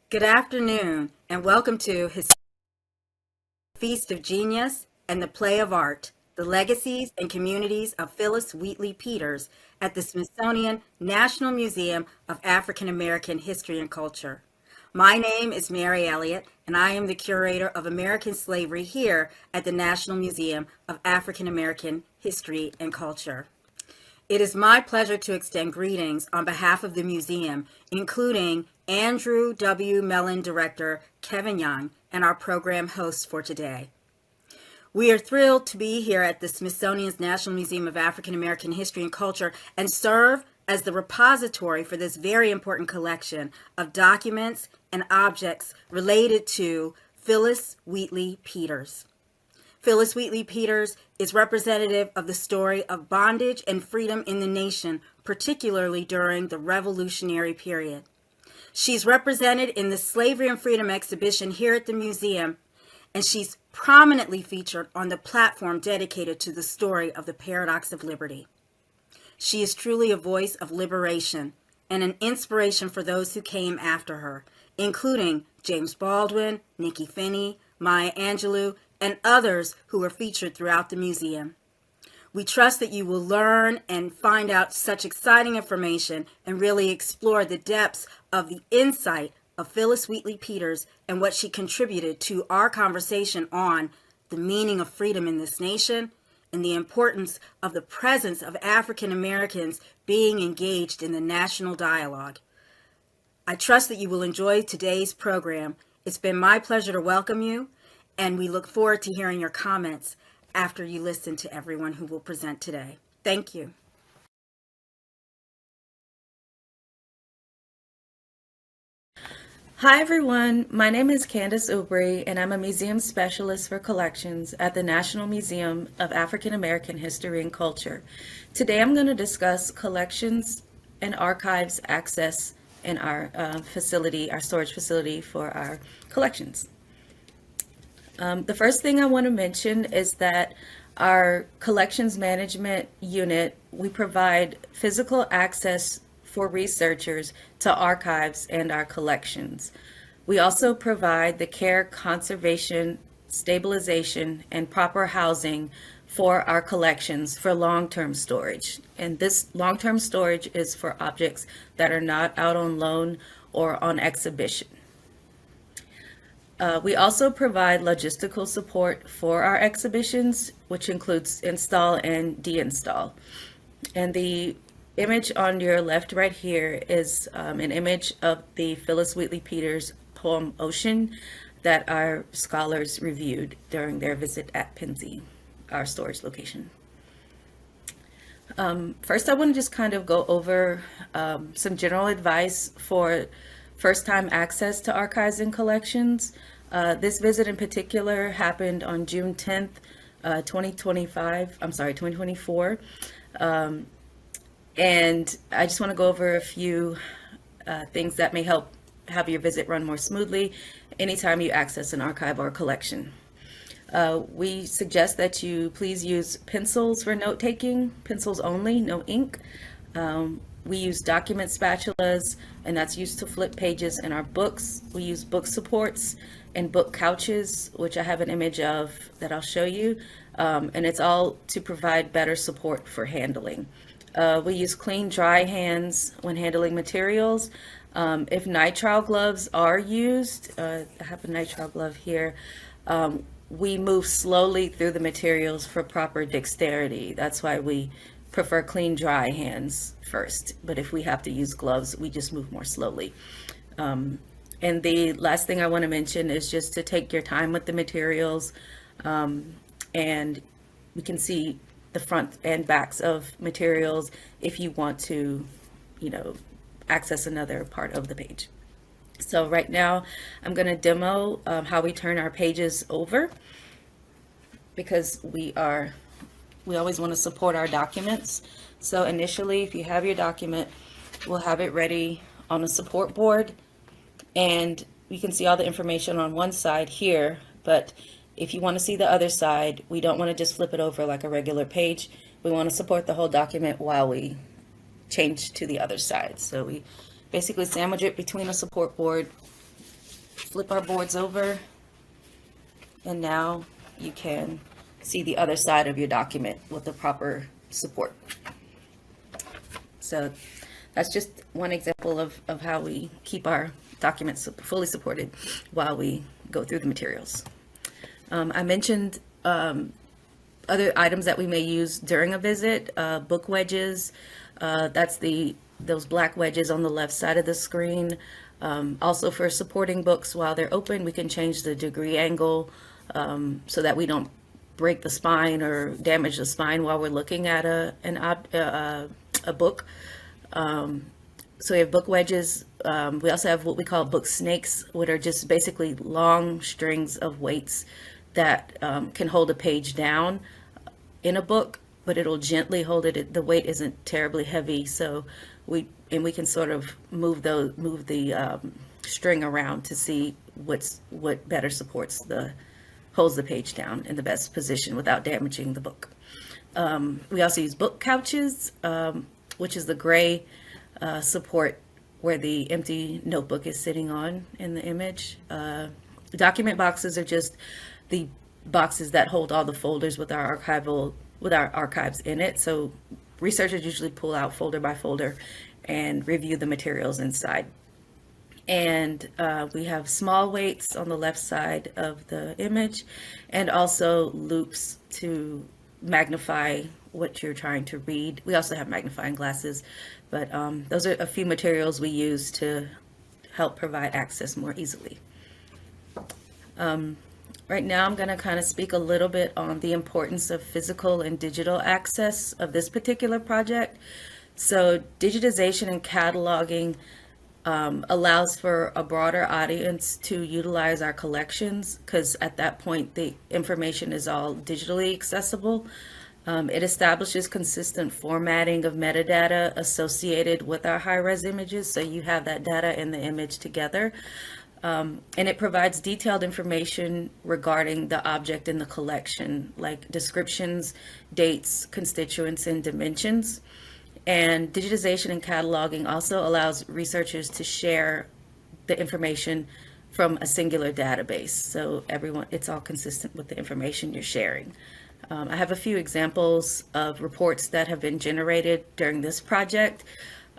Good afternoon, and welcome to his Feast of Genius and the Play of Art, the Legacies and Communities of Phillis Wheatley Peters at the Smithsonian National Museum of African American History and Culture. My name is Mary Elliott, and I am the curator of American slavery here at the National Museum of African American History and Culture. It is my pleasure to extend greetings on behalf of the museum, including Andrew W. Mellon Director Kevin Young and our program hosts for today. We are thrilled to be here at the Smithsonian's National Museum of African American History and Culture and serve as the repository for this very important collection of documents and objects related to Phillis Wheatley Peters. Phillis Wheatley Peters is representative of the story of bondage and freedom in the nation, particularly during the Revolutionary period. She's represented in the Slavery and Freedom exhibition here at the museum, and she's prominently featured on the platform dedicated to the story of the Paradox of Liberty. She is truly a voice of liberation and an inspiration for those who came after her, including James Baldwin, Nikki Finney, Maya Angelou, and others who were featured throughout the museum. We trust that you will learn and find out such exciting information and really explore the depths of the insight of Phillis Wheatley Peters and what she contributed to our conversation on the meaning of freedom in this nation and the importance of the presence of African Americans being engaged in the national dialogue. I trust that you will enjoy today's program. It's been my pleasure to welcome you, and we look forward to hearing your comments after you listen to everyone who will present today. Thank you. Hi everyone, my name is Candace Ubry and I'm a museum specialist for collections at the National Museum of African American History and Culture. Today I'm going to discuss collections and archives access in our facility, our storage facility for our collections. The first thing I want to mention is that our collections management unit, we provide physical access for researchers to archives and our collections. We also provide the care, conservation, stabilization, and proper housing for our collections for long-term storage. And this long-term storage is for objects that are not out on loan or on exhibition. We also provide logistical support for our exhibitions, which includes install and deinstall. And the image on your left right here is an image of the Phillis Wheatley Peters poem Ocean that our scholars reviewed during their visit at Penzie, our storage location. First, I want to just kind of go over some general advice for first-time access to archives and collections. This visit in particular happened on June 10th, 2024. And I just want to go over a few things that may help have your visit run more smoothly anytime you access an archive or collection. We suggest that you please use pencils for note-taking, pencils only, no ink. We use document spatulas, and that's used to flip pages in our books. We use book supports and book couches, which I have an image of that I'll show you. And it's all to provide better support for handling. We use clean, dry hands when handling materials. If nitrile gloves are used, I have a nitrile glove here, we move slowly through the materials for proper dexterity. That's why we prefer clean, dry hands first. But if we have to use gloves, we just move more slowly. And the last thing I want to mention is just to take your time with the materials. And we can see the front and backs of materials if you want to, access another part of the page. So right now I'm going to demo how we turn our pages over, because we always want to support our documents. So initially, if you have your document, we'll have it ready on a support board, and you can see all the information on one side here, but if you want to see the other side, we don't want to just flip it over like a regular page. We want to support the whole document while we change to the other side. So we basically sandwich it between a support board flip our boards over, and now you can see the other side of your document with the proper support. So that's just one example of how we keep our documents fully supported while we go through the materials. I mentioned other items that we may use during a visit, book wedges. That's those black wedges on the left side of the screen. Also for supporting books while they're open, we can change the degree angle so that we don't break the spine or damage the spine while we're looking at a book. So we have book wedges. We also have what we call book snakes, which are just basically long strings of weights that can hold a page down in a book, but it'll gently hold it. The weight isn't terribly heavy, so we can sort of move the string around to see what better holds the page down in the best position without damaging the book. We also use book couches, which is the gray support where the empty notebook is sitting on in the image. Document boxes are just the boxes that hold all the folders with our archives in it. So researchers usually pull out folder by folder and review the materials inside. And we have small weights on the left side of the image, and also loops to magnify what you're trying to read. We also have magnifying glasses, but those are a few materials we use to help provide access more easily. Right now, I'm going to kind of speak a little bit on the importance of physical and digital access of this particular project. So digitization and cataloging allows for a broader audience to utilize our collections, because at that point the information is all digitally accessible. It establishes consistent formatting of metadata associated with our high-res images, so you have that data and the image together. And it provides detailed information regarding the object in the collection, like descriptions, dates, constituents, and dimensions. And digitization and cataloging also allows researchers to share the information from a singular database. So it's all consistent with the information you're sharing. I have a few examples of reports that have been generated during this project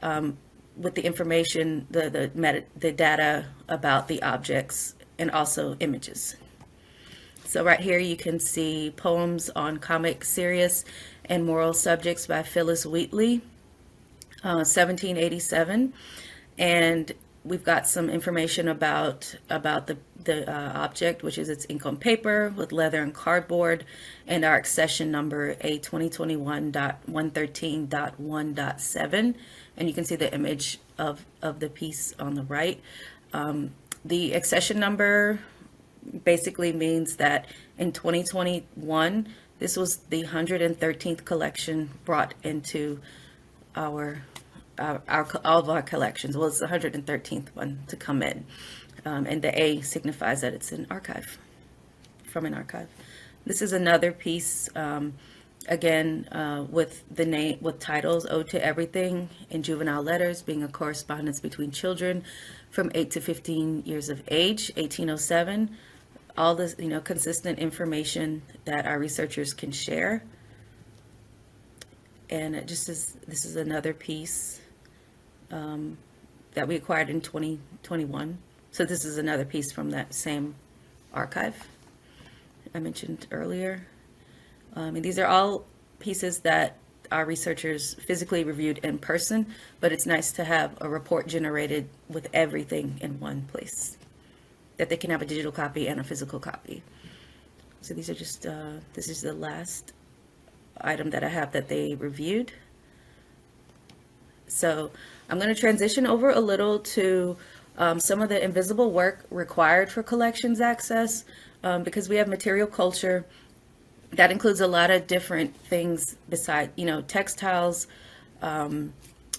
with the information, the data about the objects, and also images. So right here you can see poems on comic, serious, and moral subjects by Phillis Wheatley, 1787, and we've got some information about the object, which is its ink on paper with leather and cardboard, and our accession number A2021.113.1.7, and you can see the image of the piece on the right. The accession number basically means that in 2021, this was the 113th collection brought into all of our collections. Well, it's the 113th one to come in, and the A signifies that it's an archive, from an archive. This is another piece, again, with titles: Ode to Everything in Juvenile Letters, being a correspondence between children from 8 to 15 years of age, 1807. All this, consistent information that our researchers can share. And this is another piece that we acquired in 2021. So this is another piece from that same archive I mentioned earlier. And these are all pieces that our researchers physically reviewed in person, but it's nice to have a report generated with everything in one place, that they can have a digital copy and a physical copy. So these are just, this is the last item that I have that they reviewed. So I'm going to transition over a little to some of the invisible work required for collections access, because we have material culture that includes a lot of different things besides, textiles,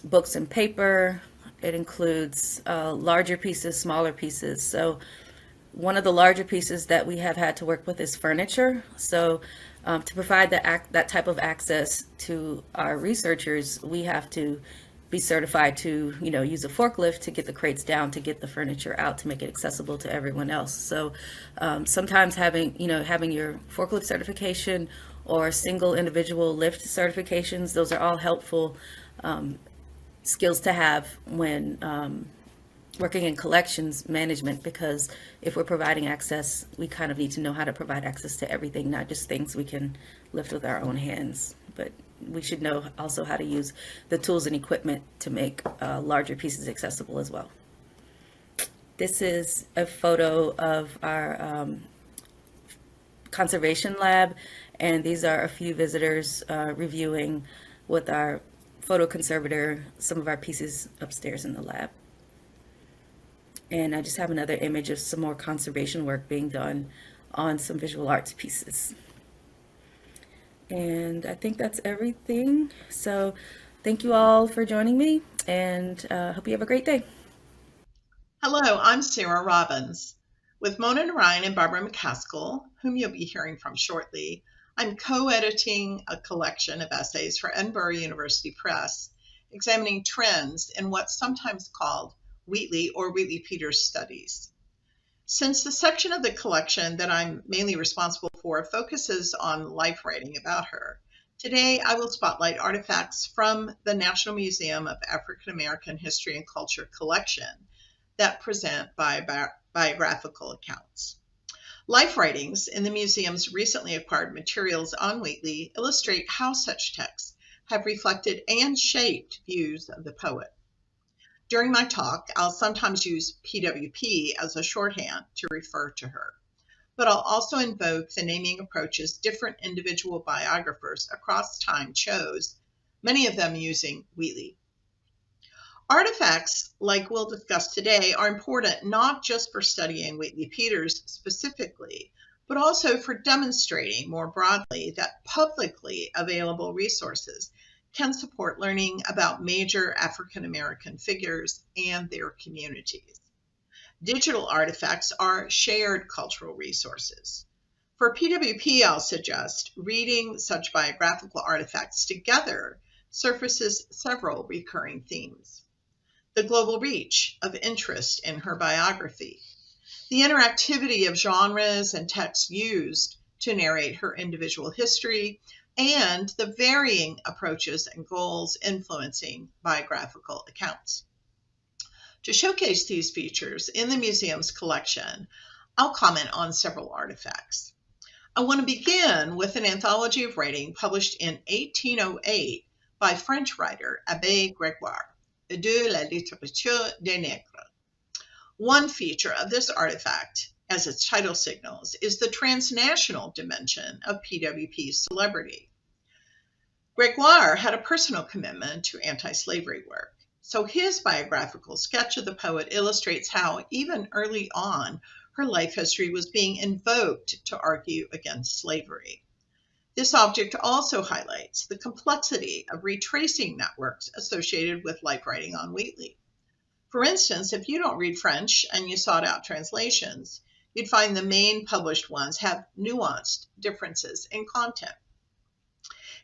books and paper. It includes larger pieces, smaller pieces. So one of the larger pieces that we have had to work with is furniture. So to provide that type of access to our researchers, we have to be certified to, use a forklift to get the crates down, to get the furniture out, to make it accessible to everyone else. So sometimes having your forklift certification or single individual lift certifications, those are all helpful skills to have when working in collections management, because if we're providing access, we kind of need to know how to provide access to everything, not just things we can lift with our own hands. But we should know also how to use the tools and equipment to make larger pieces accessible as well. This is a photo of our conservation lab, and these are a few visitors reviewing with our photo conservator some of our pieces upstairs in the lab. And I just have another image of some more conservation work being done on some visual arts pieces. And I think that's everything. So thank you all for joining me, and hope you have a great day. Hello, I'm Sarah Robbins. With Mona Narayan and Barbara McCaskill, whom you'll be hearing from shortly, I'm co-editing a collection of essays for Edinburgh University Press, examining trends in what's sometimes called Wheatley or Wheatley Peters studies. Since the section of the collection that I'm mainly responsible for focuses on life writing about her, today I will spotlight artifacts from the National Museum of African American History and Culture collection that present biographical accounts. Life writings in the museum's recently acquired materials on Wheatley illustrate how such texts have reflected and shaped views of the poet. During my talk, I'll sometimes use PWP as a shorthand to refer to her, but I'll also invoke the naming approaches different individual biographers across time chose, many of them using Wheatley. Artifacts like we'll discuss today are important not just for studying Wheatley Peters specifically, but also for demonstrating more broadly that publicly available resources can support learning about major African American figures and their communities. Digital artifacts are shared cultural resources. For PWP, I'll suggest reading such biographical artifacts together surfaces several recurring themes. The global reach of interest in her biography, the interactivity of genres and texts used to narrate her individual history, and the varying approaches and goals influencing biographical accounts. To showcase these features in the museum's collection, I'll comment on several artifacts. I want to begin with an anthology of writing published in 1808 by French writer Abbé Grégoire, de la littérature des nègres. One feature of this artifact, as its title signals, is the transnational dimension of PWP's celebrity. Grégoire had a personal commitment to anti-slavery work, so his biographical sketch of the poet illustrates how, even early on, her life history was being invoked to argue against slavery. This object also highlights the complexity of retracing networks associated with life writing on Wheatley. For instance, if you don't read French and you sought out translations, you'd find the main published ones have nuanced differences in content.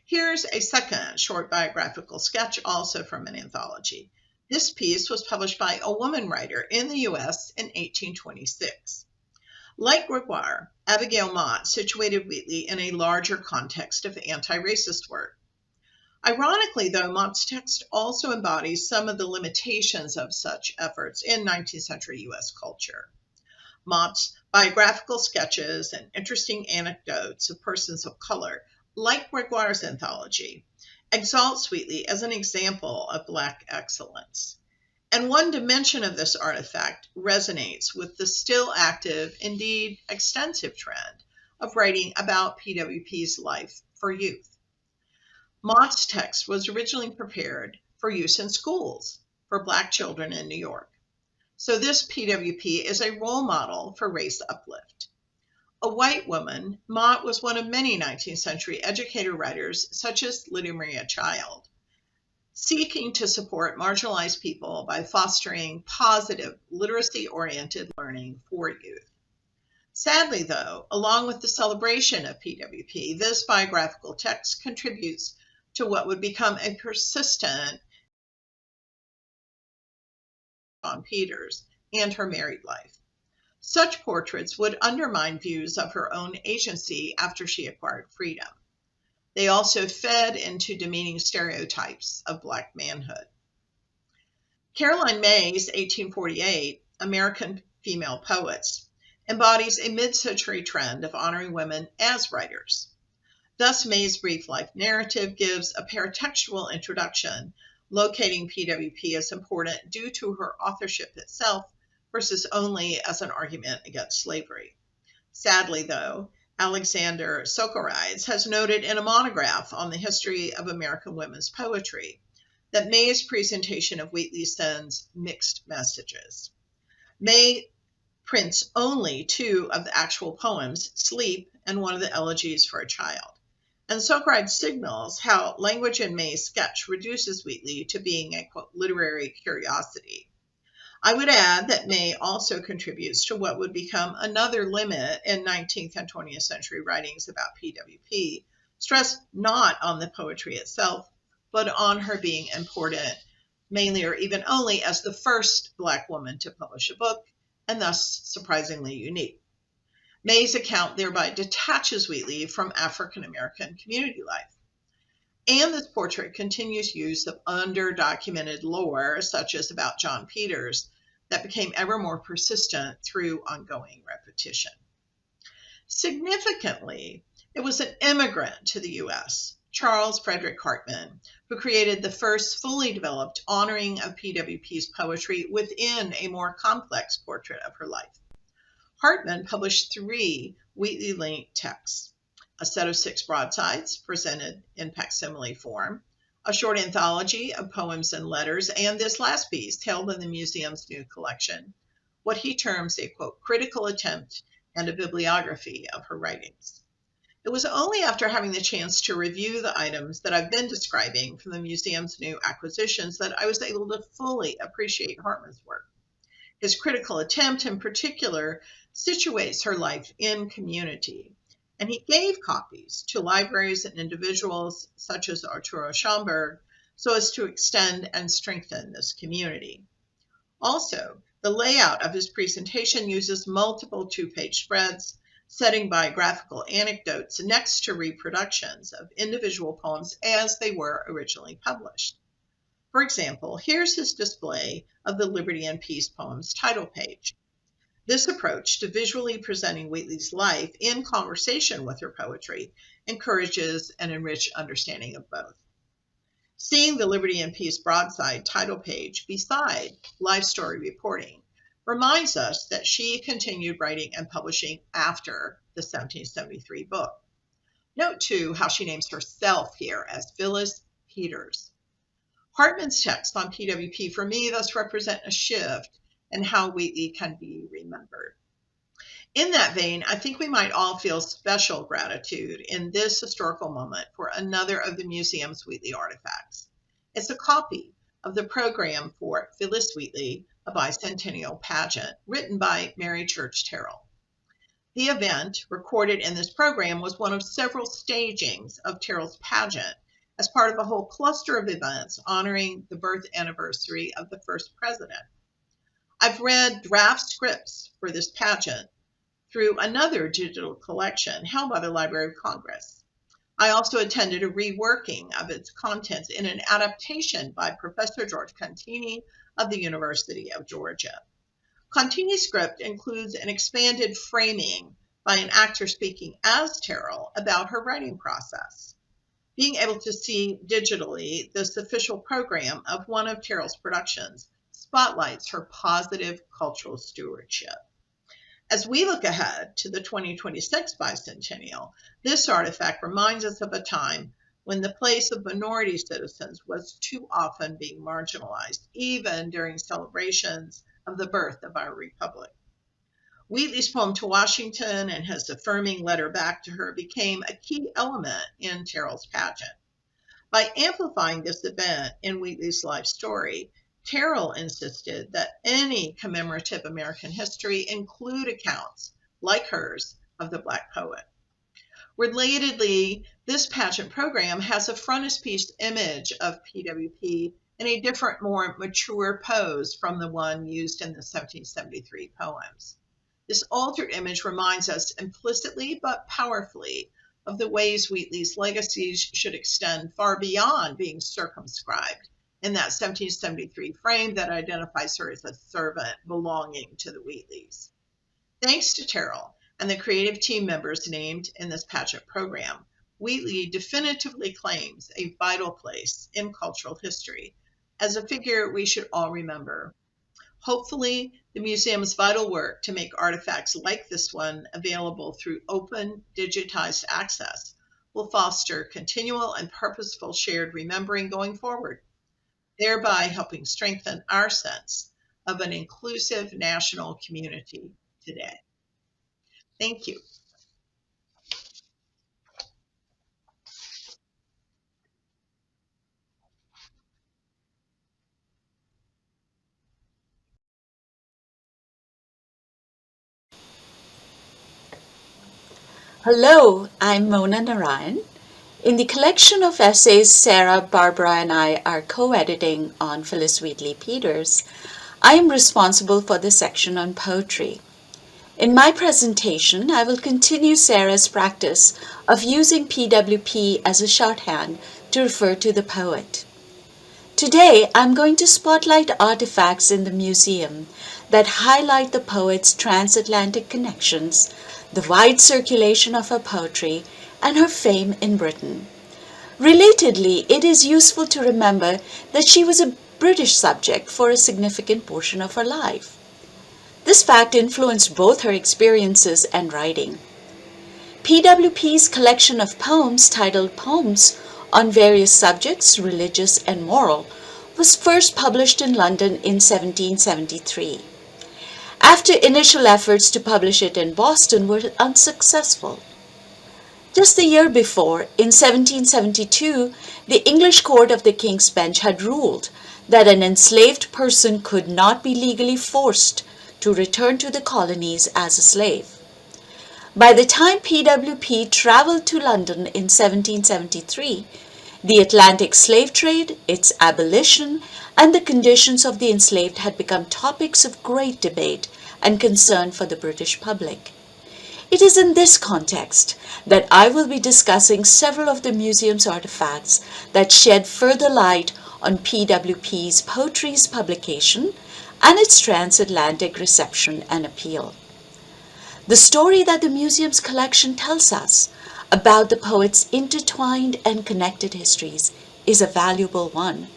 Here's a second short biographical sketch, also from an anthology. This piece was published by a woman writer in the U.S. in 1826. Like Grégoire, Abigail Mott situated Wheatley in a larger context of anti-racist work. Ironically, though, Mott's text also embodies some of the limitations of such efforts in 19th century U.S. culture. Mott's biographical sketches and interesting anecdotes of persons of color, like Grégoire's anthology, exalts Wheatley as an example of Black excellence. And one dimension of this artifact resonates with the still active, indeed extensive trend of writing about PWP's life for youth. Mott's text was originally prepared for use in schools for Black children in New York. So this PWP is a role model for race uplift. A white woman, Mott was one of many 19th century educator writers, such as Lydia Maria Child, seeking to support marginalized people by fostering positive, literacy-oriented learning for youth. Sadly, though, along with the celebration of PWP, this biographical text contributes to what would become a persistent John Peters and her married life. Such portraits would undermine views of her own agency after she acquired freedom. They also fed into demeaning stereotypes of Black manhood. Caroline May's 1848, American Female Poets, embodies a mid-century trend of honoring women as writers. Thus, May's brief life narrative gives a paratextual introduction, locating PWP as important due to her authorship itself versus only as an argument against slavery. Sadly, though, Alexander Sokorides has noted in a monograph on the history of American women's poetry that May's presentation of Wheatley sends mixed messages. May prints only two of the actual poems, Sleep and one of the elegies for a child. And Sokorides signals how language in May's sketch reduces Wheatley to being a, quote, literary curiosity. I would add that May also contributes to what would become another limit in 19th and 20th century writings about PWP, stressed not on the poetry itself, but on her being important, mainly or even only as the first Black woman to publish a book, and thus surprisingly unique. May's account thereby detaches Wheatley from African American community life. And this portrait continues use of underdocumented lore, such as about John Peters, that became ever more persistent through ongoing repetition. Significantly, it was an immigrant to the U.S., Charles Frederick Hartman, who created the first fully developed honoring of PWP's poetry within a more complex portrait of her life. Hartman published 3 Wheatley-linked texts, a set of 6 broadsides presented in facsimile form, a short anthology of poems and letters, and this last piece held in the museum's new collection, what he terms a, quote, critical attempt and a bibliography of her writings. It was only after having the chance to review the items that I've been describing from the museum's new acquisitions that I was able to fully appreciate Hartman's work. His critical attempt in particular situates her life in community, and he gave copies to libraries and individuals such as Arturo Schomburg so as to extend and strengthen this community. Also, the layout of his presentation uses multiple 2-page spreads, setting biographical anecdotes next to reproductions of individual poems as they were originally published. For example, here's his display of the Liberty and Peace poems title page. This approach to visually presenting Wheatley's life in conversation with her poetry encourages an enriched understanding of both. Seeing the Liberty and Peace broadside title page beside life story reporting reminds us that she continued writing and publishing after the 1773 book. Note, too, how she names herself here as Phillis Peters. Hartman's texts on PWP for me thus represent a shift in how Wheatley can be remembered. In that vein, I think we might all feel special gratitude in this historical moment for another of the museum's Wheatley artifacts. It's a copy of the program for Phillis Wheatley, a bicentennial pageant, written by Mary Church Terrell. The event, recorded in this program, was one of several stagings of Terrell's pageant as part of a whole cluster of events honoring the birth anniversary of the first president. I've read draft scripts for this pageant through another digital collection held by the Library of Congress. I also attended a reworking of its contents in an adaptation by Professor George Contini of the University of Georgia. Contini's script includes an expanded framing by an actor speaking as Terrell about her writing process. Being able to see digitally this official program of one of Terrell's productions spotlights her positive cultural stewardship. As we look ahead to the 2026 bicentennial, this artifact reminds us of a time when the place of minority citizens was too often being marginalized, even during celebrations of the birth of our republic. Wheatley's poem to Washington and his affirming letter back to her became a key element in Terrell's pageant. By amplifying this event in Wheatley's life story, Terrell insisted that any commemorative American history include accounts, like hers, of the Black poet. Relatedly, this pageant program has a frontispiece image of PWP in a different, more mature pose from the one used in the 1773 poems. This altered image reminds us implicitly but powerfully of the ways Wheatley's legacies should extend far beyond being circumscribed in that 1773 frame that identifies her as a servant belonging to the Wheatleys. Thanks to Terrell and the creative team members named in this pageant program, Wheatley definitively claims a vital place in cultural history as a figure we should all remember. Hopefully, the museum's vital work to make artifacts like this one available through open, digitized access will foster continual and purposeful shared remembering going forward, thereby helping strengthen our sense of an inclusive national community today. Thank you. Hello, I'm Mona Narayan. In the collection of essays Sarah, Barbara, and I are co-editing on Phillis Wheatley Peters, I am responsible for the section on poetry. In my presentation, I will continue Sarah's practice of using PWP as a shorthand to refer to the poet. Today, I'm going to spotlight artifacts in the museum that highlight the poet's transatlantic connections, the wide circulation of her poetry, and her fame in Britain. Relatedly, it is useful to remember that she was a British subject for a significant portion of her life. This fact influenced both her experiences and writing. PWP's collection of poems titled Poems on Various Subjects, Religious and Moral, was first published in London in 1773. After initial efforts to publish it in Boston were unsuccessful. Just the year before, in 1772, the English Court of the King's Bench had ruled that an enslaved person could not be legally forced to return to the colonies as a slave. By the time PWP traveled to London in 1773, the Atlantic slave trade, its abolition, and the conditions of the enslaved had become topics of great debate and concern for the British public. It is in this context that I will be discussing several of the museum's artifacts that shed further light on PWP's poetry's publication and its transatlantic reception and appeal. The story that the museum's collection tells us about the poet's intertwined and connected histories is a valuable one.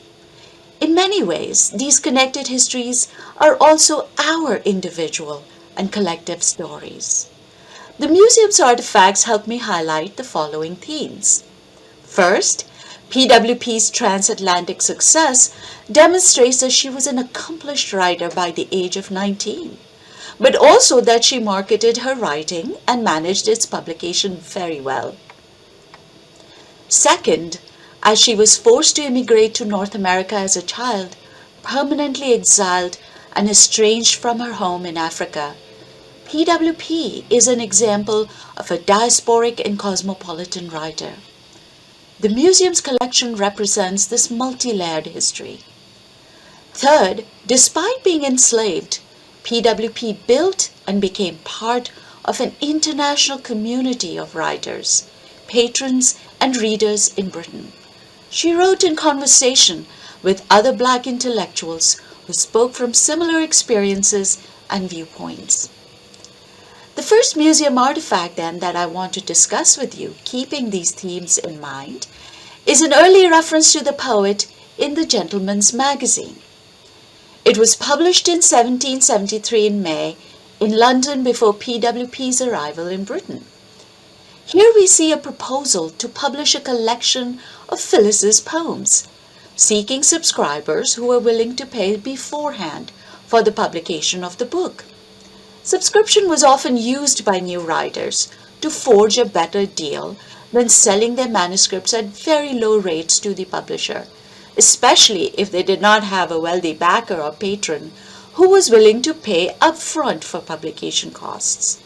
In many ways, these connected histories are also our individual and collective stories. The museum's artifacts help me highlight the following themes. First, PWP's transatlantic success demonstrates that she was an accomplished writer by the age of 19, but also that she marketed her writing and managed its publication very well. Second, as she was forced to immigrate to North America as a child, permanently exiled and estranged from her home in Africa, PWP is an example of a diasporic and cosmopolitan writer. The museum's collection represents this multi-layered history. Third, despite being enslaved, PWP built and became part of an international community of writers, patrons, and readers in Britain. She wrote in conversation with other Black intellectuals who spoke from similar experiences and viewpoints. The first museum artifact, then, that I want to discuss with you, keeping these themes in mind, is an early reference to the poet in the Gentleman's Magazine. It was published in 1773 in May in London before PWP's arrival in Britain. Here we see a proposal to publish a collection of Phillis's poems, seeking subscribers who were willing to pay beforehand for the publication of the book. Subscription was often used by new writers to forge a better deal than selling their manuscripts at very low rates to the publisher, especially if they did not have a wealthy backer or patron who was willing to pay upfront for publication costs.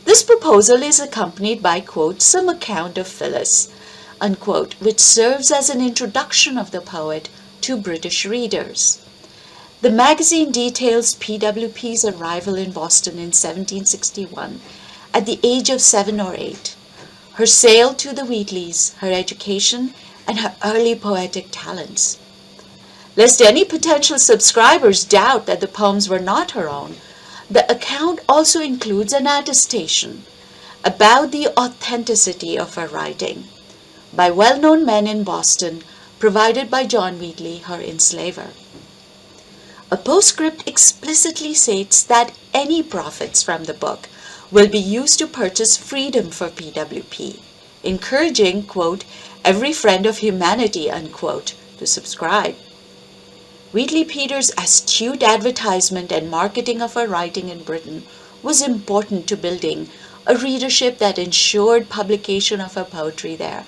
This proposal is accompanied by, quote, some account of Phillis, unquote, which serves as an introduction of the poet to British readers. The magazine details PWP's arrival in Boston in 1761 at the age of 7 or 8, her sale to the Wheatleys, her education, and her early poetic talents. Lest any potential subscribers doubt that the poems were not her own, the account also includes an attestation about the authenticity of her writing by well-known men in Boston, provided by John Wheatley, her enslaver. A postscript explicitly states that any profits from the book will be used to purchase freedom for PWP, encouraging, quote, every friend of humanity, unquote, to subscribe. Wheatley Peters' astute advertisement and marketing of her writing in Britain was important to building a readership that ensured publication of her poetry there.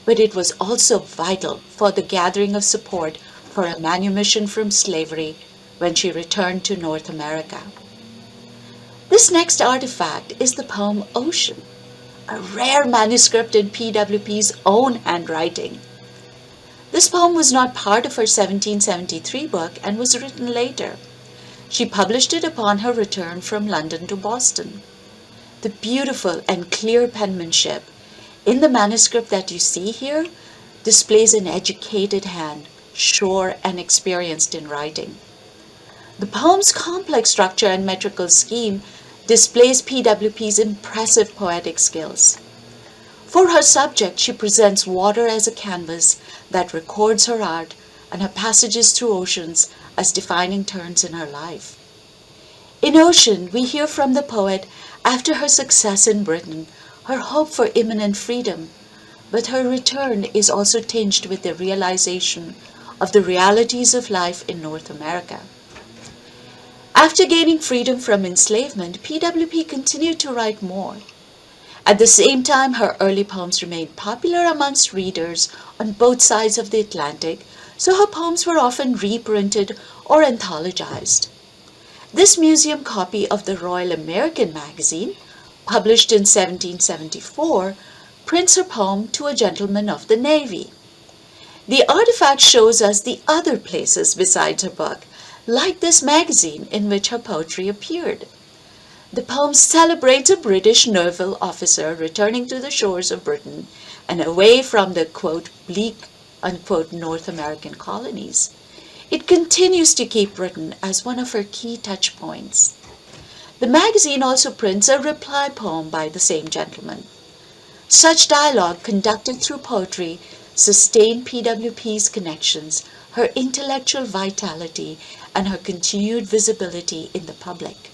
But it was also vital for the gathering of support for a manumission from slavery when she returned to North America. This next artifact is the poem Ocean, a rare manuscript in PWP's own handwriting. This poem was not part of her 1773 book and was written later. She published it upon her return from London to Boston. The beautiful and clear penmanship in the manuscript that you see here displays an educated hand, sure and experienced in writing. The poem's complex structure and metrical scheme displays PWP's impressive poetic skills. For her subject, she presents water as a canvas that records her art and her passages through oceans as defining turns in her life. In Ocean, we hear from the poet after her success in Britain, her hope for imminent freedom, but her return is also tinged with the realization of the realities of life in North America. After gaining freedom from enslavement, PWP continued to write more. At the same time, her early poems remained popular amongst readers on both sides of the Atlantic, so her poems were often reprinted or anthologized. This museum copy of the Royal American magazine, published in 1774, prints her poem To a Gentleman of the Navy. The artifact shows us the other places besides her book, like this magazine in which her poetry appeared. The poem celebrates a British naval officer returning to the shores of Britain and away from the, quote, bleak, unquote, North American colonies. It continues to keep Britain as one of her key touch points. The magazine also prints a reply poem by the same gentleman. Such dialogue conducted through poetry sustained PWP's connections, her intellectual vitality, and her continued visibility in the public.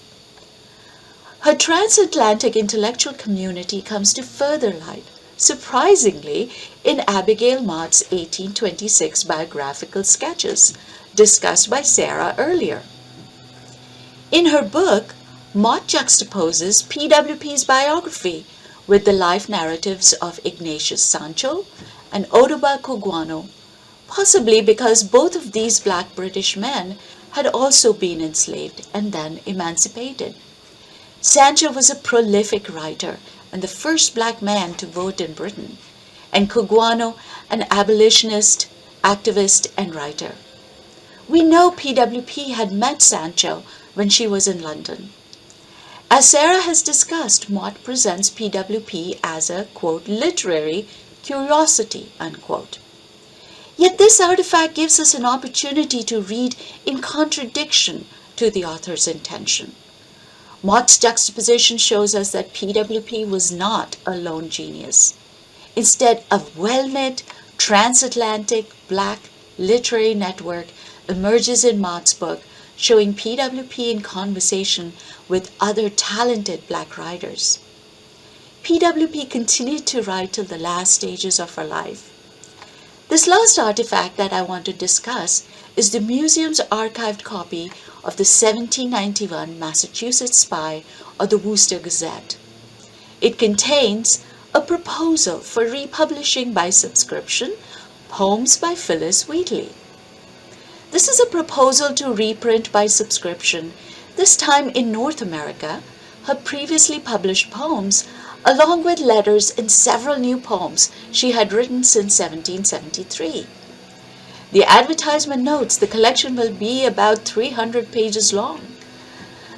Her transatlantic intellectual community comes to further light, surprisingly, in Abigail Mott's 1826 biographical sketches, discussed by Sarah earlier. In her book, Mott juxtaposes PWP's biography with the life narratives of Ignatius Sancho and Ottobah Coguano, possibly because both of these black British men had also been enslaved and then emancipated. Sancho was a prolific writer and the first black man to vote in Britain, and Coguano an abolitionist, activist, and writer. We know PWP had met Sancho when she was in London. As Sarah has discussed, Mott presents PWP as a, quote, literary curiosity, unquote. Yet this artifact gives us an opportunity to read in contradiction to the author's intention. Mott's juxtaposition shows us that PWP was not a lone genius. Instead, a well-knit, transatlantic, black literary network emerges in Mott's book, showing PWP in conversation with other talented black writers. PWP continued to write till the last stages of her life. This last artifact that I want to discuss is the museum's archived copy of the 1791 Massachusetts Spy or the Worcester Gazette. It contains a proposal for republishing by subscription poems by Phillis Wheatley. This is a proposal to reprint by subscription, this time in North America, her previously published poems, along with letters and several new poems she had written since 1773. The advertisement notes the collection will be about 300 pages long.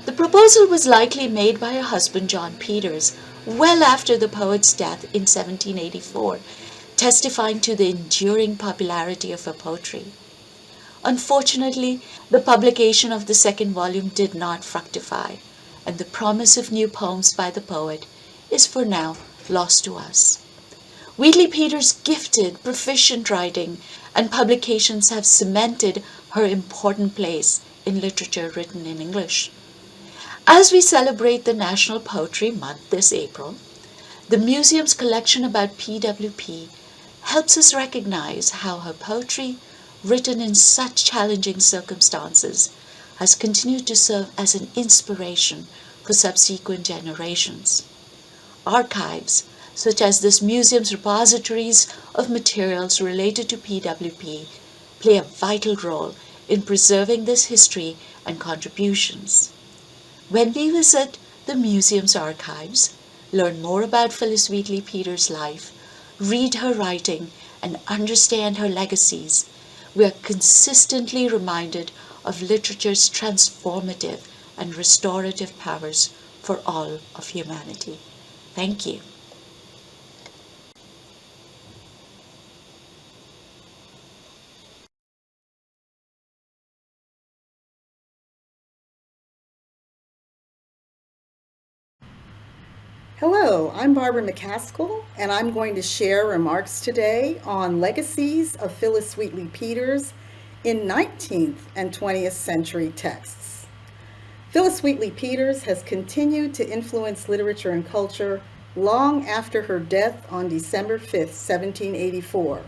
The proposal was likely made by her husband John Peters well after the poet's death in 1784, testifying to the enduring popularity of her poetry. Unfortunately, the publication of the second volume did not fructify, and the promise of new poems by the poet is for now lost to us. Wheatley Peters' gifted, proficient writing and publications have cemented her important place in literature written in English. As we celebrate the National Poetry Month this April, the museum's collection about PWP helps us recognize how her poetry, written in such challenging circumstances, has continued to serve as an inspiration for subsequent generations. Archives, such as this museum's repositories of materials related to PWP, play a vital role in preserving this history and contributions. When we visit the museum's archives, learn more about Phillis Wheatley Peters' life, read her writing, and understand her legacies, we are consistently reminded of literature's transformative and restorative powers for all of humanity. Thank you. Hello, I'm Barbara McCaskill, and I'm going to share remarks today on legacies of Phillis Wheatley Peters in 19th and 20th century texts. Phillis Wheatley Peters has continued to influence literature and culture long after her death on December 5, 1784.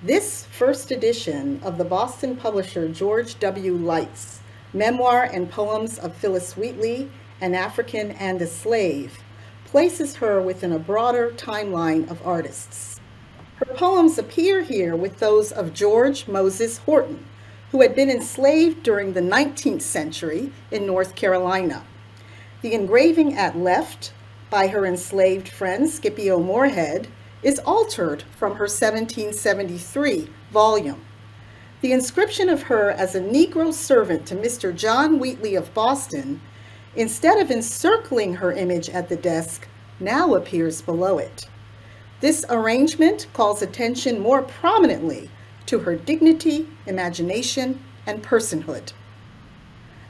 This first edition of the Boston publisher George W. Light's Memoir and Poems of Phillis Wheatley, an African and a Slave, places her within a broader timeline of artists. Her poems appear here with those of George Moses Horton, who had been enslaved during the 19th century in North Carolina. The engraving at left, by her enslaved friend Scipio Moorhead, is altered from her 1773 volume. The inscription of her as a Negro servant to Mr. John Wheatley of Boston, instead of encircling her image at the desk, now appears below it. This arrangement calls attention more prominently to her dignity, imagination, and personhood.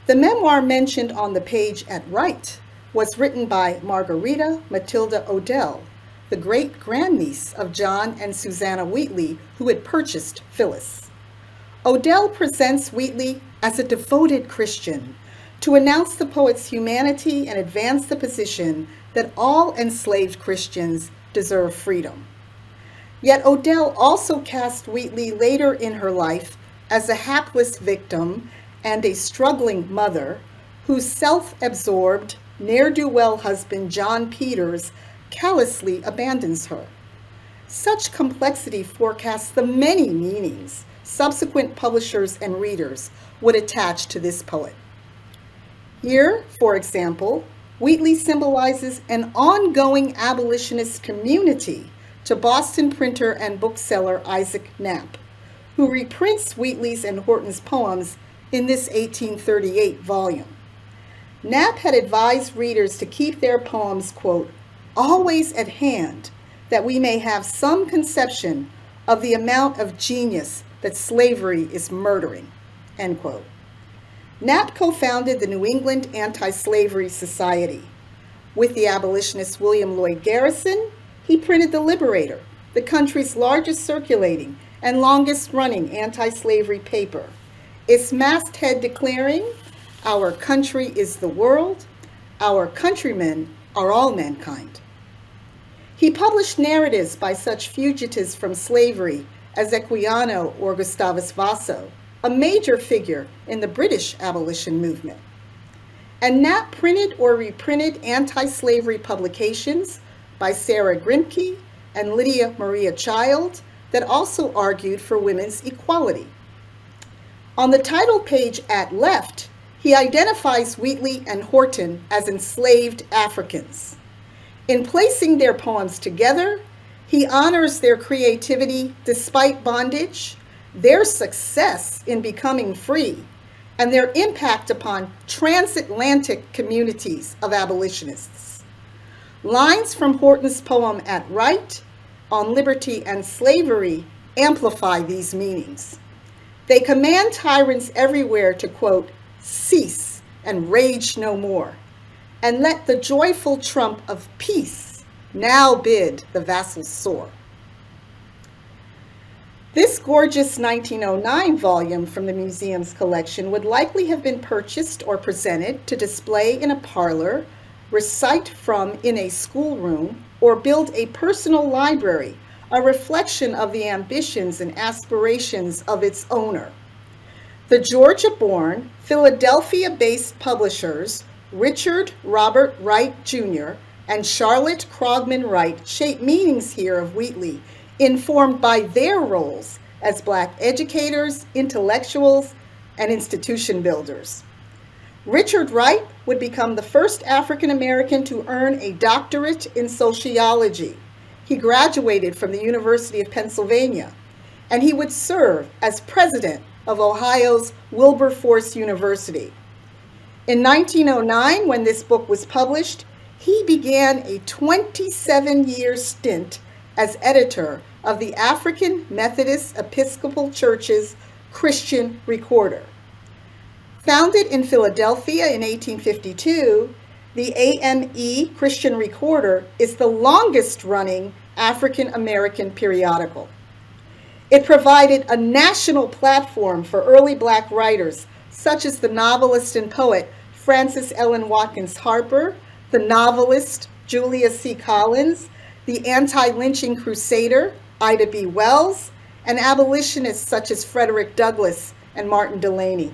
The memoir mentioned on the page at right was written by Margarita Matilda Odell, the great-grandniece of John and Susanna Wheatley, who had purchased Phillis. Odell presents Wheatley as a devoted Christian to announce the poet's humanity and advance the position that all enslaved Christians deserve freedom. Yet Odell also cast Wheatley later in her life as a hapless victim and a struggling mother whose self-absorbed, ne'er-do-well husband John Peters callously abandons her. Such complexity forecasts the many meanings subsequent publishers and readers would attach to this poet. Here, for example, Wheatley symbolizes an ongoing abolitionist community to Boston printer and bookseller Isaac Knapp, who reprints Wheatley's and Horton's poems in this 1838 volume. Knapp had advised readers to keep their poems, quote, always at hand, that we may have some conception of the amount of genius that slavery is murdering, end quote. Knapp co-founded the New England Anti-Slavery Society. With the abolitionist William Lloyd Garrison, he printed The Liberator, the country's largest circulating and longest-running anti-slavery paper, its masthead declaring, "Our country is the world, our countrymen are all mankind." He published narratives by such fugitives from slavery as Equiano or Gustavus Vaso, a major figure in the British abolition movement. And Knapp printed or reprinted anti-slavery publications by Sarah Grimke and Lydia Maria Child that also argued for women's equality. On the title page at left, he identifies Wheatley and Horton as enslaved Africans. In placing their poems together, he honors their creativity despite bondage, their success in becoming free, and their impact upon transatlantic communities of abolitionists. Lines from Horton's poem At Right on liberty and slavery amplify these meanings. They command tyrants everywhere to, quote, cease and rage no more, and let the joyful trump of peace now bid the vassals soar. This gorgeous 1909 volume from the museum's collection would likely have been purchased or presented to display in a parlor, recite from in a schoolroom, or build a personal library, a reflection of the ambitions and aspirations of its owner. The Georgia-born, Philadelphia-based publishers Richard Robert Wright Jr. and Charlotte Krogman Wright shape meanings here of Wheatley, informed by their roles as Black educators, intellectuals, and institution builders. Richard Wright would become the first African American to earn a doctorate in sociology. He graduated from the University of Pennsylvania, and he would serve as president of Ohio's Wilberforce University. In 1909, when this book was published, he began a 27-year stint as editor of the African Methodist Episcopal Church's Christian Recorder. Founded in Philadelphia in 1852, the AME Christian Recorder is the longest-running African American periodical. It provided a national platform for early Black writers, such as the novelist and poet Frances Ellen Watkins Harper, the novelist Julia C. Collins, the anti-lynching crusader Ida B. Wells, and abolitionists such as Frederick Douglass and Martin Delany.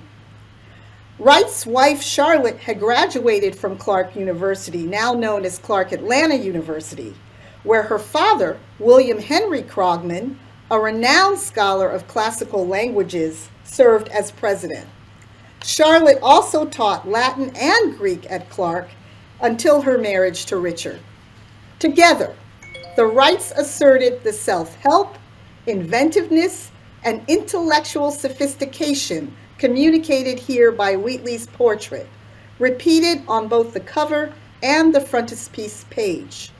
Wright's wife Charlotte had graduated from Clark University, now known as Clark Atlanta University, where her father, William Henry Krogman, a renowned scholar of classical languages, served as president. Charlotte also taught Latin and Greek at Clark until her marriage to Richard. Together, the Wrights asserted the self-help, inventiveness, and intellectual sophistication communicated here by Wheatley's portrait, repeated on both the cover and the frontispiece page.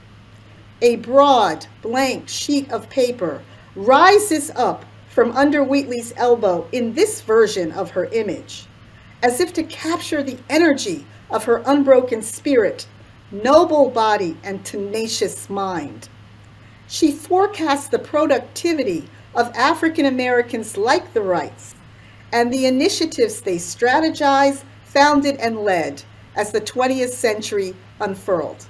A broad, blank sheet of paper rises up from under Wheatley's elbow in this version of her image, as if to capture the energy of her unbroken spirit, noble body, and tenacious mind. She forecasts the productivity of African Americans like the Wrights and the initiatives they strategized, founded, and led as the 20th century unfurled.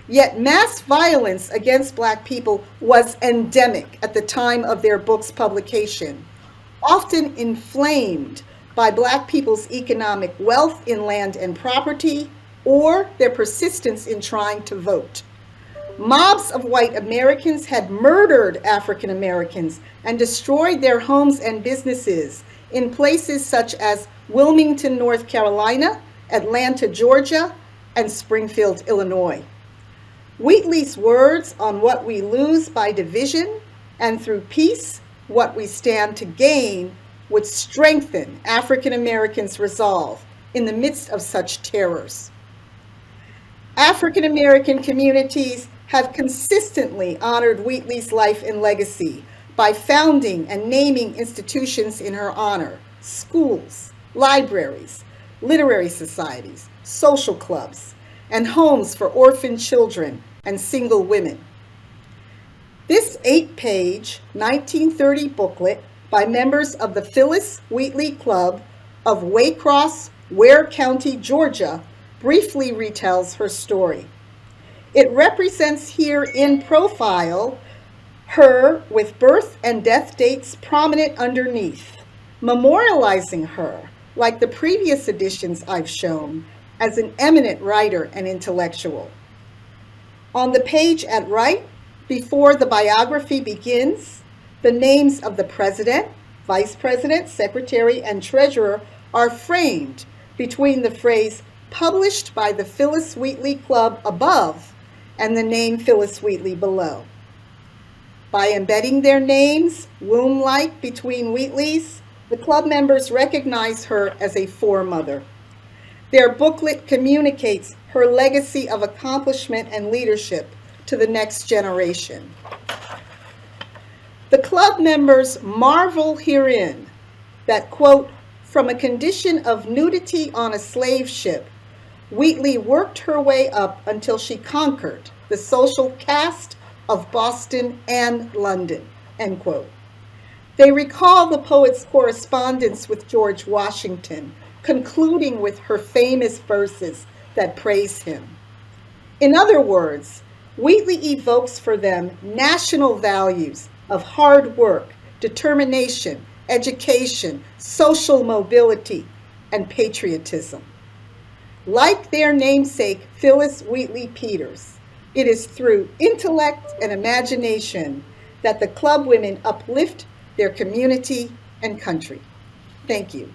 Yet mass violence against Black people was endemic at the time of their book's publication, often inflamed by Black people's economic wealth in land and property, or their persistence in trying to vote. Mobs of white Americans had murdered African Americans and destroyed their homes and businesses in places such as Wilmington, North Carolina, Atlanta, Georgia, and Springfield, Illinois. Wheatley's words on what we lose by division and through peace, what we stand to gain, would strengthen African Americans' resolve in the midst of such terrors. African American communities have consistently honored Wheatley's life and legacy by founding and naming institutions in her honor: schools, libraries, literary societies, social clubs, and homes for orphan children and single women. This 8-page 1930 booklet by members of the Phillis Wheatley Club of Waycross, Ware County, Georgia, briefly retells her story. It represents here in profile her with birth and death dates prominent underneath, memorializing her, like the previous editions I've shown, as an eminent writer and intellectual. On the page at right, before the biography begins, the names of the president, vice president, secretary, and treasurer are framed between the phrase "published by the Phillis Wheatley Club" above and the name Phillis Wheatley below. By embedding their names, womb-like, between Wheatleys, the club members recognize her as a foremother. Their booklet communicates her legacy of accomplishment and leadership to the next generation. The club members marvel herein that, quote, from a condition of nudity on a slave ship, Wheatley worked her way up until she conquered the social caste of Boston and London, end quote. They recall the poet's correspondence with George Washington, concluding with her famous verses that praise him. In other words, Wheatley evokes for them national values of hard work, determination, education, social mobility, and patriotism. Like their namesake, Phillis Wheatley Peters, it is through intellect and imagination that the club women uplift their community and country. Thank you.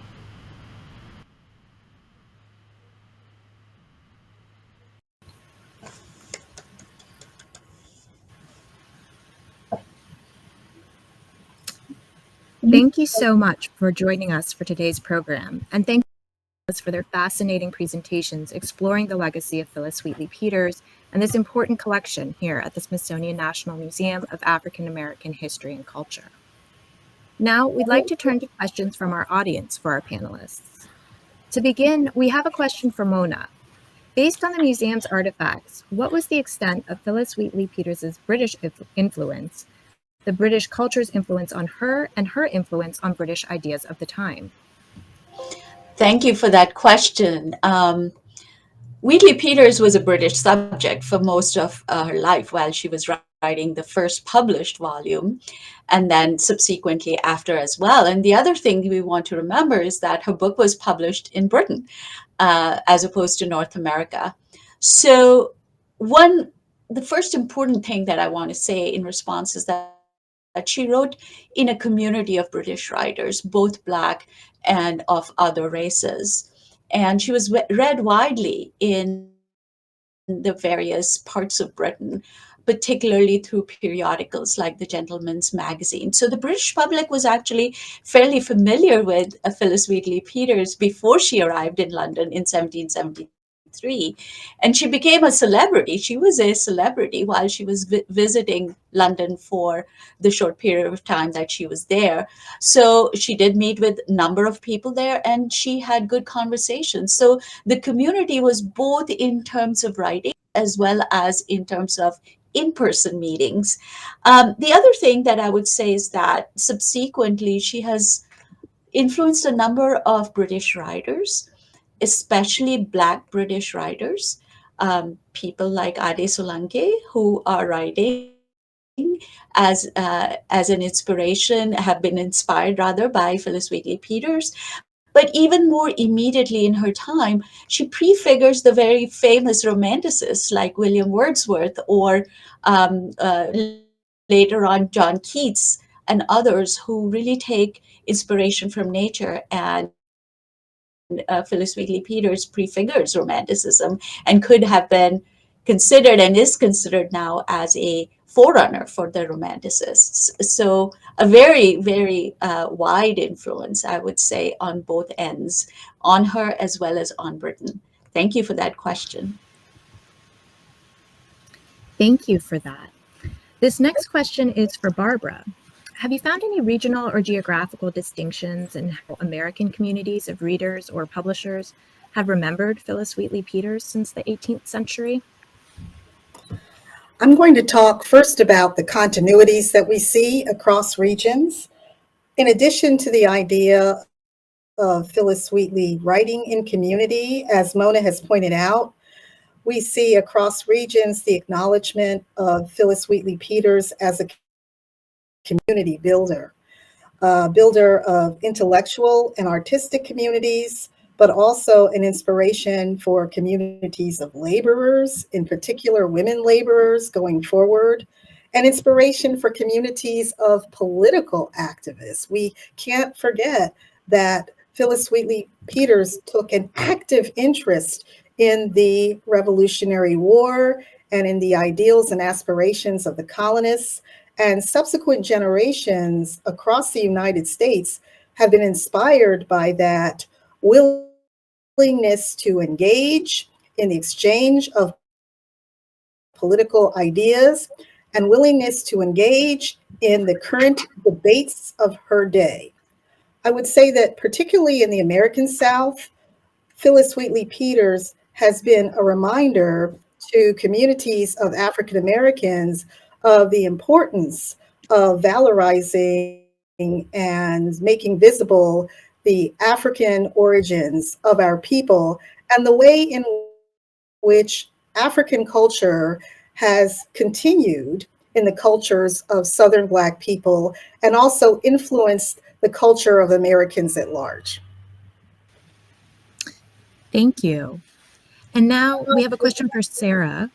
Thank you so much for joining us for today's program, and thank you for their fascinating presentations exploring the legacy of Phillis Wheatley Peters and this important collection here at the Smithsonian National Museum of African American History and Culture. Now, we'd like to turn to questions from our audience for our panelists. To begin, we have a question for Mona. Based on the museum's artifacts, what was the extent of Phillis Wheatley Peters' British influence, the British culture's influence on her, and her influence on British ideas of the time? Thank you for that question. Wheatley Peters was a British subject for most of her life while she was writing the first published volume, and then subsequently after as well. And the other thing we want to remember is that her book was published in Britain as opposed to North America. So the first important thing that I want to say in response is that she wrote in a community of British writers, both Black and of other races. And she was read widely in the various parts of Britain, particularly through periodicals like the Gentleman's Magazine. So the British public was actually fairly familiar with Phillis Wheatley Peters before she arrived in London in 1773. And she became a celebrity. She was a celebrity while she was visiting London for the short period of time that she was there. So she did meet with a number of people there, and she had good conversations. So the community was both in terms of writing as well as in terms of in-person meetings. The other thing that I would say is that subsequently she has influenced a number of British writers, especially Black British writers, people like Ade Solanke, who are writing as an inspiration, have been inspired rather by Phillis Wheatley Peters. But even more immediately in her time, she prefigures the very famous romanticists like William Wordsworth or later on John Keats and others who really take inspiration from nature. And Phillis Wheatley Peters prefigures Romanticism and could have been considered and is considered now as a forerunner for the Romanticists. So a very, very wide influence, I would say, on both ends, on her as well as on Britain. Thank you for that question. Thank you for that. This next question is for Barbara. Have you found any regional or geographical distinctions in how American communities of readers or publishers have remembered Phillis Wheatley Peters since the 18th century? I'm going to talk first about the continuities that we see across regions. In addition to the idea of Phillis Wheatley writing in community, as Mona has pointed out, we see across regions the acknowledgement of Phillis Wheatley Peters as a community builder, builder of intellectual and artistic communities, but also an inspiration for communities of laborers, in particular women laborers going forward, and inspiration for communities of political activists. We can't forget that Phillis Wheatley Peters took an active interest in the Revolutionary War and in the ideals and aspirations of the colonists, And subsequent generations across the United States have been inspired by that willingness to engage in the exchange of political ideas and willingness to engage in the current debates of her day. I would say that particularly in the American South, Phillis Wheatley Peters has been a reminder to communities of African Americans of the importance of valorizing and making visible the African origins of our people and the way in which African culture has continued in the cultures of Southern Black people and also influenced the culture of Americans at large. Thank you. And now we have a question for Sarah.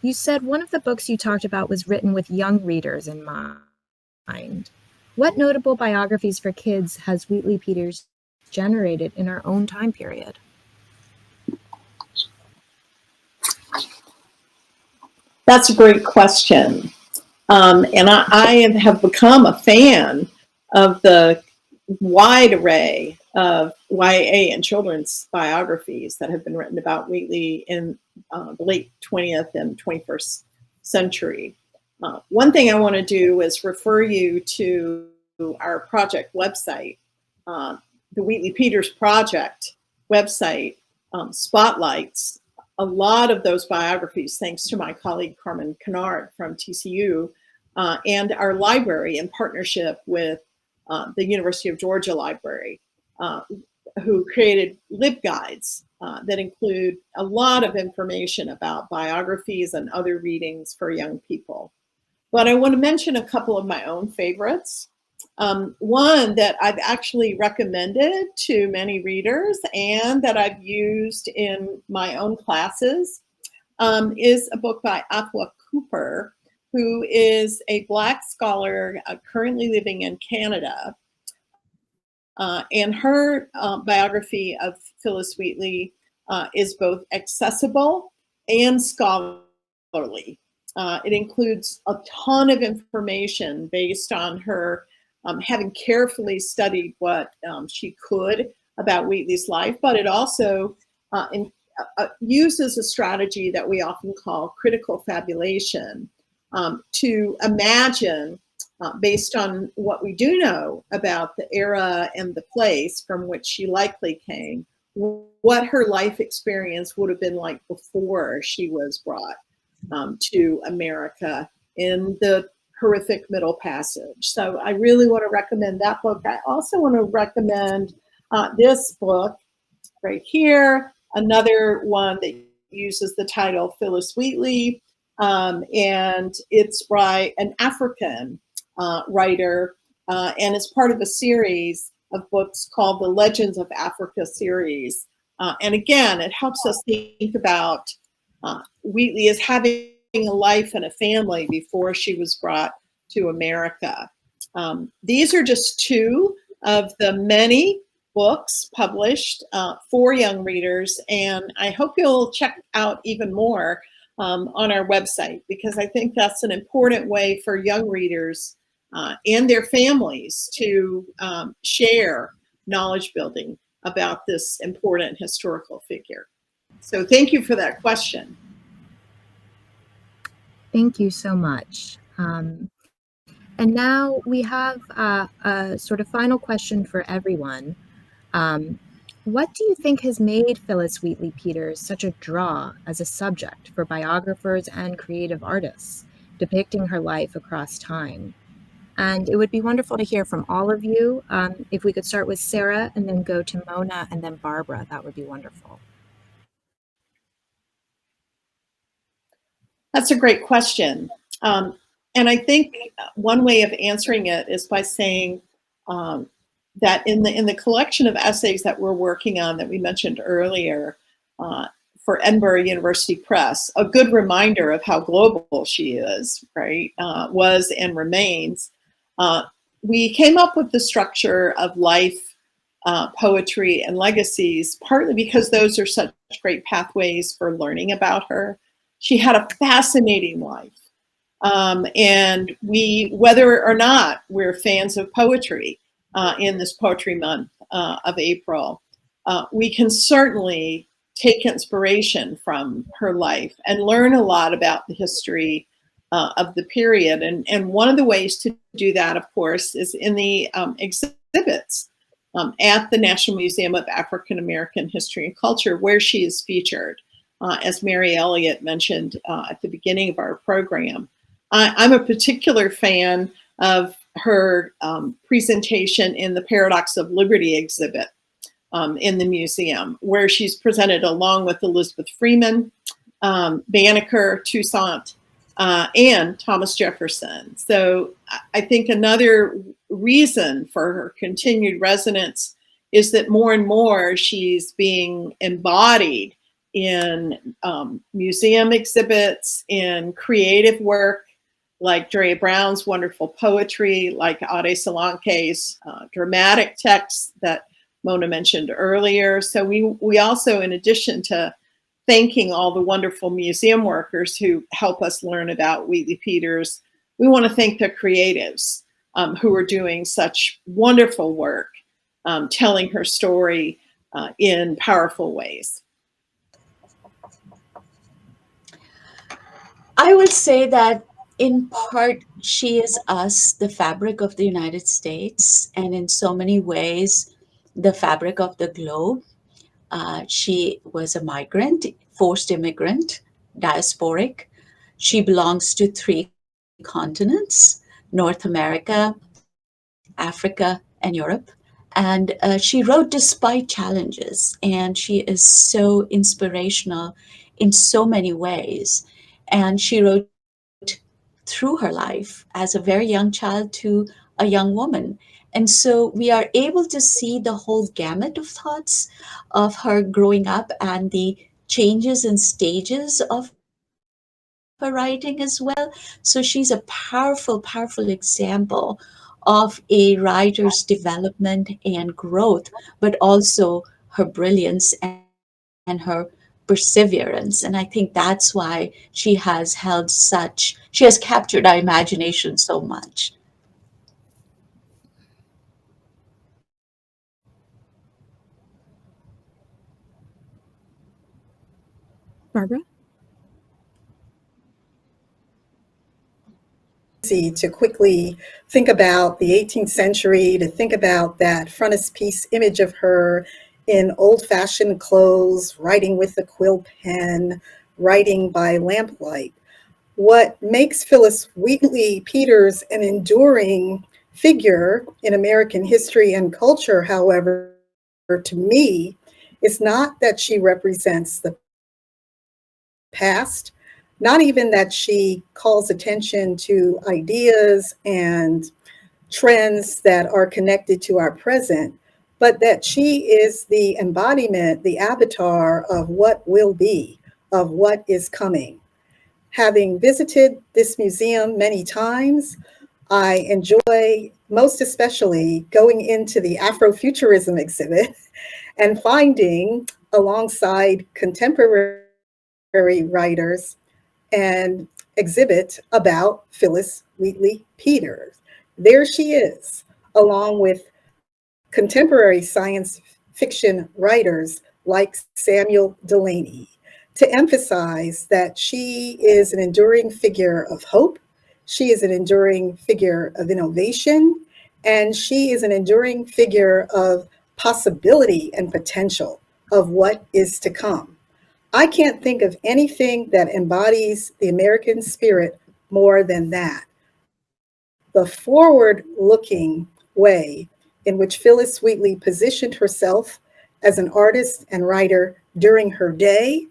You said one of the books you talked about was written with young readers in mind. What notable biographies for kids has Wheatley Peters generated in our own time period? That's a great question. And I have become a fan of the wide array of YA and children's biographies that have been written about Wheatley in the late 20th and 21st century. One thing I want to do is refer you to our project website. The Wheatley Peters Project website spotlights a lot of those biographies, thanks to my colleague Carmen Kennard from TCU, and our library in partnership with the University of Georgia Library, who created LibGuides that include a lot of information about biographies and other readings for young people. But I want to mention a couple of my own favorites. One that I've actually recommended to many readers and that I've used in my own classes is a book by Afua Cooper, who is a Black scholar currently living in Canada. And her biography of Phillis Wheatley is both accessible and scholarly. It includes a ton of information based on her having carefully studied what she could about Wheatley's life, but it also uses a strategy that we often call critical fabulation to imagine, based on what we do know about the era and the place from which she likely came, what her life experience would have been like before she was brought to America in the horrific Middle Passage. So I really want to recommend that book. I also want to recommend this book right here, another one that uses the title Phillis Wheatley, and it's by an African writer, and it's part of a series of books called the Legends of Africa series. And again, it helps us think about Wheatley as having a life and a family before she was brought to America. These are just two of the many books published for young readers, and I hope you'll check out even more on our website, because I think that's an important way for young readers and their families to share knowledge building about this important historical figure. So thank you for that question. Thank you so much. And now we have a sort of final question for everyone. What do you think has made Phillis Wheatley Peters such a draw as a subject for biographers and creative artists, depicting her life across time? And it would be wonderful to hear from all of you. If we could start with Sarah and then go to Mona and then Barbara, that would be wonderful. That's a great question. And I think one way of answering it is by saying that in the collection of essays that we're working on that we mentioned earlier for Edinburgh University Press, a good reminder of how global she is, right, was and remains. We came up with the structure of life, poetry, and legacies, partly because those are such great pathways for learning about her. She had a fascinating life. And whether or not we're fans of poetry in this Poetry Month of April, we can certainly take inspiration from her life and learn a lot about the history of the period. And one of the ways to do that, of course, is in the exhibits at the National Museum of African American History and Culture, where she is featured, as Mary Elliott mentioned at the beginning of our program. I'm a particular fan of her presentation in the Paradox of Liberty exhibit in the museum, where she's presented along with Elizabeth Freeman, Banneker, Toussaint, and Thomas Jefferson. So I think another reason for her continued resonance is that more and more she's being embodied in museum exhibits, in creative work, like Drea Brown's wonderful poetry, like Ade Solanke's dramatic texts that Mona mentioned earlier. So we also, in addition to thanking all the wonderful museum workers who help us learn about Wheatley Peters, we want to thank the creatives who are doing such wonderful work, telling her story in powerful ways. I would say that in part, she is us, the fabric of the United States, and in so many ways, the fabric of the globe. She was a migrant, forced immigrant, diasporic. She belongs to 3 continents: North America, Africa, and Europe. And she wrote despite challenges, and she is so inspirational in so many ways. And she wrote through her life as a very young child to a young woman. And so we are able to see the whole gamut of thoughts of her growing up and the changes and stages of her writing as well. So she's a powerful, powerful example of a writer's development and growth, but also her brilliance and her perseverance. And I think that's why she has captured our imagination so much. Barbara? To quickly think about the 18th century, to think about that frontispiece image of her in old-fashioned clothes, writing with a quill pen, writing by lamplight. What makes Phillis Wheatley Peters an enduring figure in American history and culture, however, to me, is not that she represents the past, not even that she calls attention to ideas and trends that are connected to our present, but that she is the embodiment, the avatar of what will be, of what is coming. Having visited this museum many times, I enjoy most especially going into the Afrofuturism exhibit and finding, alongside contemporary writers, an exhibit about Phillis Wheatley Peters. There she is, along with contemporary science fiction writers like Samuel Delany, to emphasize that she is an enduring figure of hope, she is an enduring figure of innovation, and she is an enduring figure of possibility and potential of what is to come. I can't think of anything that embodies the American spirit more than that. The forward-looking way in which Phillis Wheatley positioned herself as an artist and writer during her day,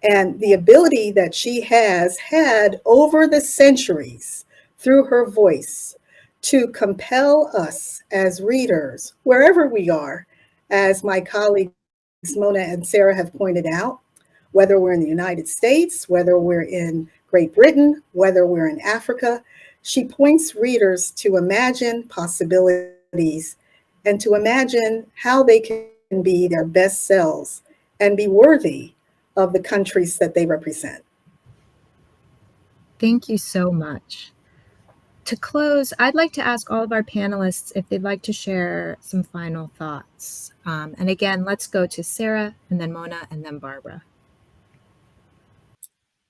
and the ability that she has had over the centuries through her voice to compel us as readers, wherever we are, as my colleagues Mona and Sarah have pointed out, whether we're in the United States, whether we're in Great Britain, whether we're in Africa. She points readers to imagine possibilities and to imagine how they can be their best selves and be worthy of the countries that they represent. Thank you so much. To close, I'd like to ask all of our panelists if they'd like to share some final thoughts. And again, let's go to Sarah, and then Mona, and then Barbara.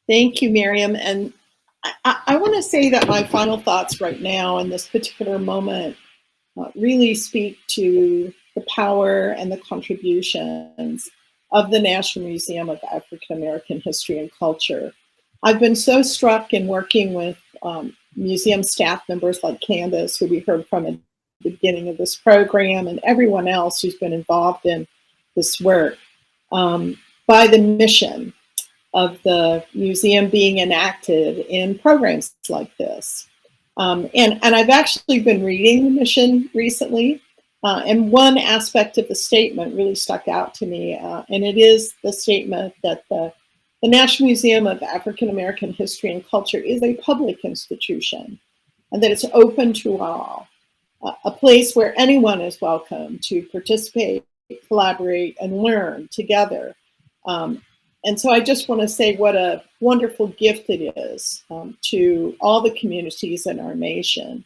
Thank you, Miriam. And I want to say that my final thoughts right now in this particular moment really speak to the power and the contributions of the National Museum of African American History and Culture. I've been so struck in working with museum staff members like Candace, who we heard from at the beginning of this program, and everyone else who's been involved in this work, by the mission of the museum being enacted in programs like this. And I've actually been reading the mission recently, and one aspect of the statement really stuck out to me, and it is the statement that the National Museum of African American History and Culture is a public institution, and that it's open to all, a place where anyone is welcome to participate, collaborate, and learn together. And so I just want to say what a wonderful gift it is to all the communities in our nation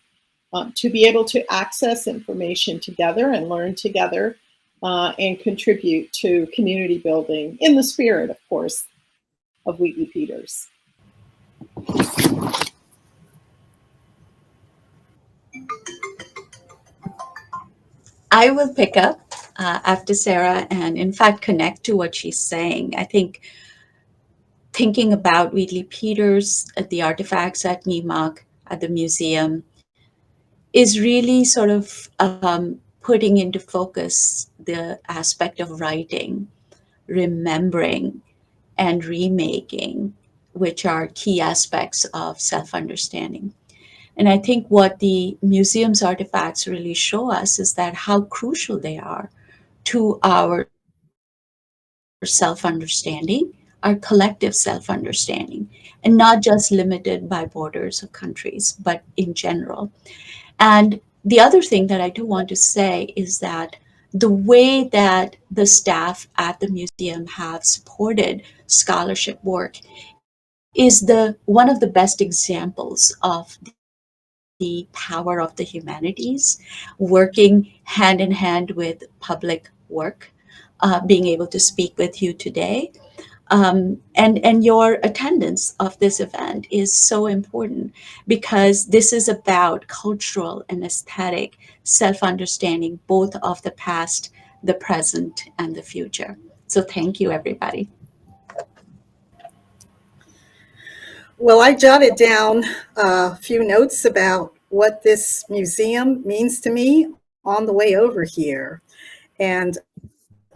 to be able to access information together and learn together and contribute to community building in the spirit, of course, of Wheatley Peters. I will pick up after Sarah and, in fact, connect to what she's saying. I think thinking about Wheatley Peters, the artifacts at NEMAC, at the museum, is really sort of putting into focus the aspect of writing, remembering, and remaking, which are key aspects of self-understanding. And I think what the museum's artifacts really show us is that how crucial they are to our self-understanding, our collective self-understanding, and not just limited by borders of countries, but in general. And the other thing that I do want to say is that the way that the staff at the museum have supported scholarship work is one of the best examples of the power of the humanities, working hand in hand with public work, being able to speak with you today. And your attendance of this event is so important because this is about cultural and aesthetic self-understanding, both of the past, the present, and the future. So thank you, everybody. Well, I jotted down a few notes about what this museum means to me on the way over here. And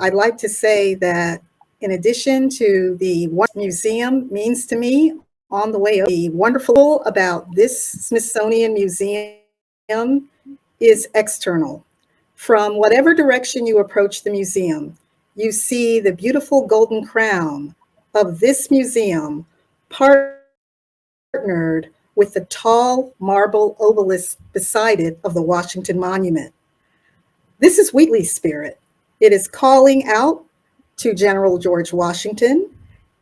I'd like to say that in addition to what museum means to me on the way over, the wonderful about this Smithsonian Museum is external. From whatever direction you approach the museum, you see the beautiful golden crown of this museum partnered with the tall marble obelisk beside it of the Washington Monument. This is Wheatley's spirit. It is calling out to General George Washington,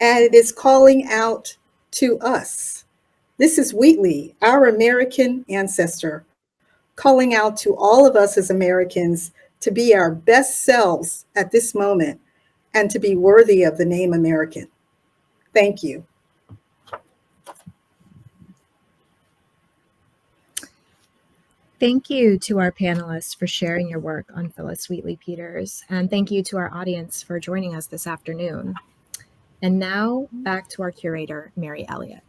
and it is calling out to us. This is Wheatley, our American ancestor, calling out to all of us as Americans to be our best selves at this moment and to be worthy of the name American. Thank you. Thank you to our panelists for sharing your work on Phillis Wheatley Peters, and thank you to our audience for joining us this afternoon. And now back to our curator, Mary Elliott.